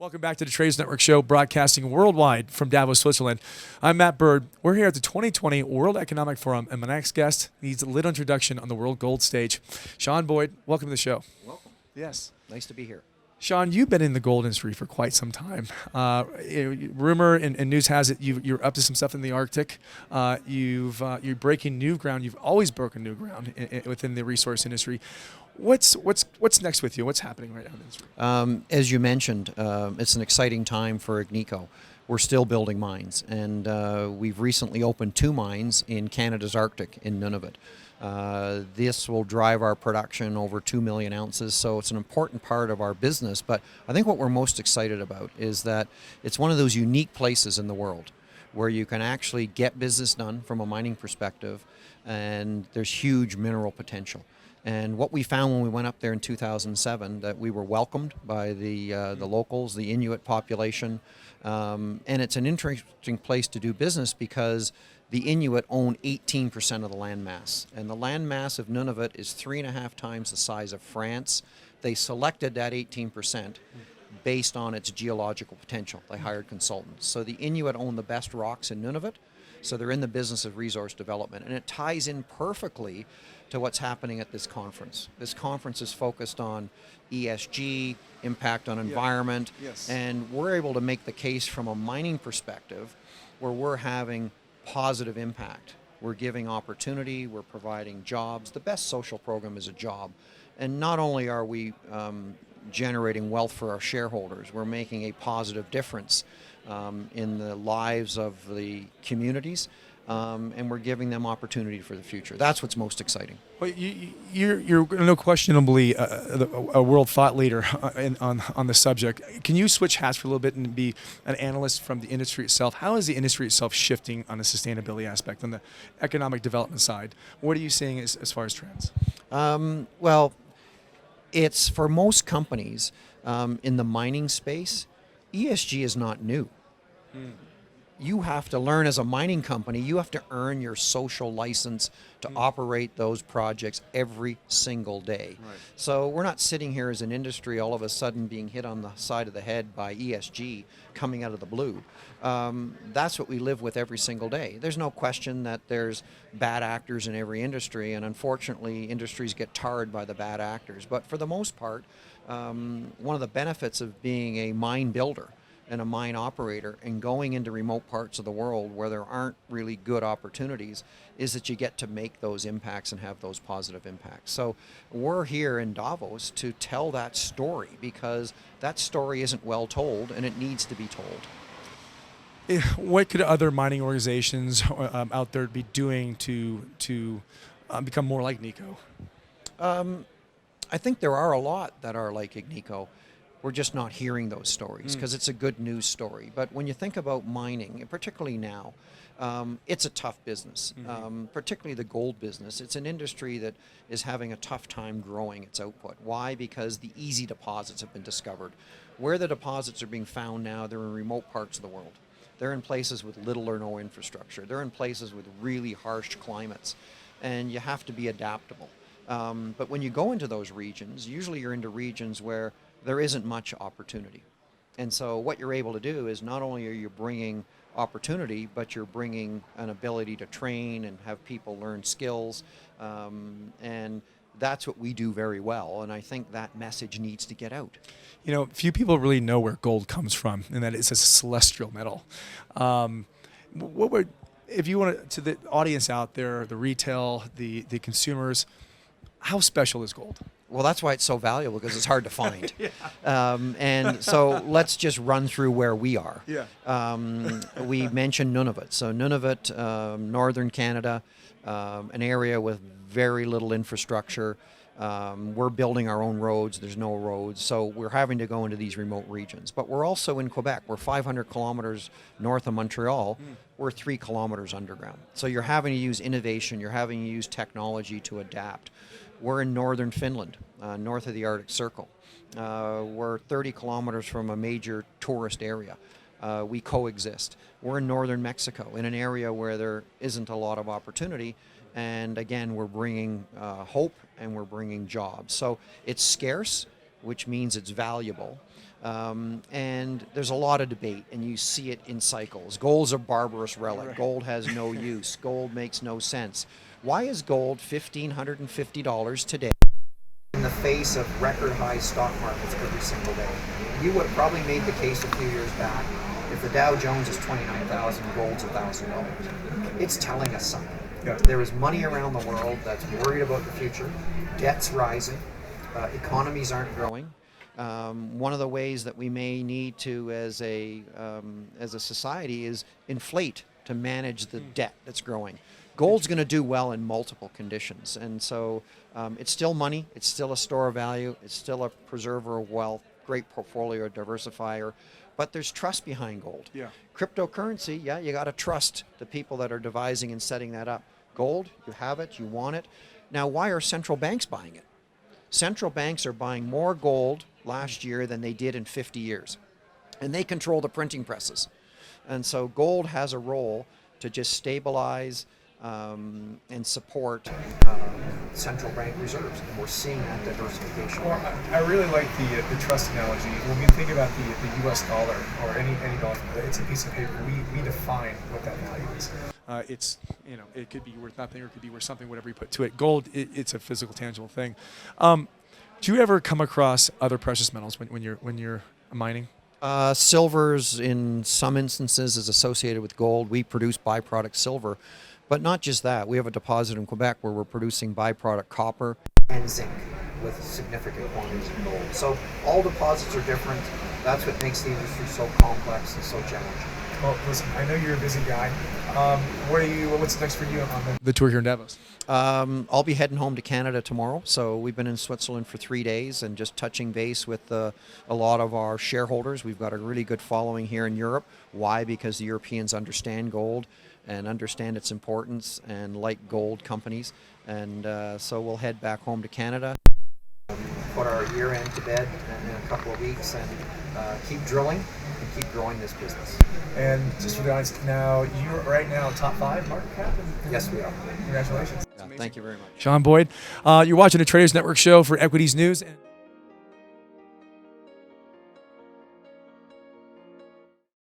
Welcome back to the Trades Network Show, broadcasting worldwide from Davos, Switzerland. I'm Matt Bird. We're here at the 2020 World Economic Forum, and my next guest needs a little introduction on the world gold stage. Sean Boyd, welcome to the show. Welcome. Yes. Nice to be here. Sean, you've been in the gold industry for quite some time. Rumor and news has it you're up to some stuff in the Arctic. You're breaking new ground. You've always broken new ground within the resource industry. What's next with you? What's happening right now in the industry? As you mentioned, it's an exciting time for Agnico. We're still building mines, and we've recently opened 2 mines in Canada's Arctic in Nunavut. This will drive our production over 2 million ounces, so it's an important part of our business. But I think what we're most excited about is that it's one of those unique places in the world where you can actually get business done from a mining perspective, and there's huge mineral potential. And what we found when we went up there in 2007, that we were welcomed by the locals, the Inuit population, and it's an interesting place to do business because the Inuit own 18% of the land mass, and the land mass of Nunavut is 3.5 times the size of France. They selected that 18% based on its geological potential. They hired consultants. So the Inuit own the best rocks in Nunavut, so they're in the business of resource development, and it ties in perfectly to what's happening at this conference. This conference is focused on ESG, impact on environment, Yes. and we're able to make the case from a mining perspective where we're having positive impact. We're giving opportunity, we're providing jobs. The best social program is a job. And not only are we generating wealth for our shareholders, we're making a positive difference in the lives of the communities, and we're giving them opportunity for the future. That's what's most exciting. Well, you're no questionably a world thought leader on the subject. Can you switch hats for a little bit and be an analyst from the industry itself? How is the industry itself shifting on the sustainability aspect, on the economic development side? What are you seeing as far as trends? Well, it's for most companies in the mining space, ESG is not new. You have to learn as a mining company, you have to earn your social license to operate those projects every single day. Right. So we're not sitting here as an industry all of a sudden being hit on the side of the head by ESG coming out of the blue. That's what we live with every single day. There's no question that there's bad actors in every industry, and unfortunately industries get tarred by the bad actors. But for the most part, one of the benefits of being a mine builder and a mine operator and going into remote parts of the world where there aren't really good opportunities is that you get to make those impacts and have those positive impacts. So we're here in Davos to tell that story because that story isn't well told and it needs to be told. What could other mining organizations out there be doing to become more like Agnico? I think there are a lot that are like Agnico. We're just not hearing those stories because it's a good news story. But when you think about mining, and particularly now, it's a tough business, particularly the gold business. It's an industry that is having a tough time growing its output. Why? Because the easy deposits have been discovered. Where the deposits are being found now, they're in remote parts of the world. They're in places with little or no infrastructure. They're in places with really harsh climates, and you have to be adaptable. But when you go into those regions, usually you're into regions where there isn't much opportunity. And so what you're able to do is not only are you bringing opportunity, but you're bringing an ability to train and have people learn skills. And that's what we do very well. And I think that message needs to get out. You know, few people really know where gold comes from, and that it's a celestial metal. What would, if you want to the audience out there, the retail, the consumers, how special is gold? Well, that's why it's so valuable, because it's hard to find. And so let's just run through where we are. We mentioned Nunavut. So Nunavut, northern Canada, an area with very little infrastructure. We're building our own roads. There's no roads. So we're having to go into these remote regions. But we're also in Quebec. We're 500 kilometers north of Montreal. We're 3 kilometers underground. So you're having to use innovation. You're having to use technology to adapt. We're in northern Finland, north of the Arctic Circle. We're 30 kilometers from a major tourist area. We coexist. We're in northern Mexico, in an area where there isn't a lot of opportunity. And again, we're bringing hope and we're bringing jobs. So it's scarce, which means it's valuable. And there's a lot of debate, and you see it in cycles. Gold's a barbarous relic. Right. Gold has no use. Gold makes no sense. Why is gold $1,550 today in the face of record high stock markets every single day? You would have probably made the case a few years back. If the Dow Jones is 29,000, gold's $1,000. It's telling us something. Yeah. There is money around the world that's worried about the future. Debt's rising. Economies aren't growing. One of the ways that we may need to, as a society, is inflate to manage the debt that's growing. Gold's going to do well in multiple conditions, and so it's still money. It's still a store of value. It's still a preserver of wealth. Great portfolio diversifier, but there's trust behind gold. Yeah. Cryptocurrency, yeah, you got to trust the people that are devising and setting that up. Gold, you have it, you want it. Now, why are central banks buying it? Central banks are buying more gold last year than they did in 50 years. And they control the printing presses. And so gold has a role to just stabilize and support central bank reserves. And we're seeing that diversification. Well, I really like the trust analogy. When we think about the U.S. dollar or any dollar, it's a piece of paper. We define what that value is. It's, it could be worth nothing or it could be worth something, whatever you put to it. Gold, it's a physical, tangible thing. Do you ever come across other precious metals when you're mining? Silver's, in some instances, is associated with gold. We produce byproduct silver. But not just that. We have a deposit in Quebec where we're producing byproduct copper and zinc with significant quantities of gold. So all deposits are different. That's what makes the industry so complex and so challenging. Well, listen, I know you're a busy guy. What's next for you on the tour here in Davos? I'll be heading home to Canada tomorrow. So we've been in Switzerland for 3 days and just touching base with a lot of our shareholders. We've got a really good following here in Europe. Why? Because the Europeans understand gold and understand its importance and like gold companies. And so we'll head back home to Canada. Put our year end to bed in a couple of weeks and keep drilling and keep growing this business. And just for the audience, now you're right now top 5 market cap? Yes, we are. Congratulations. Yeah, thank you very much. Sean Boyd, you're watching the Traders Network show for Equities News.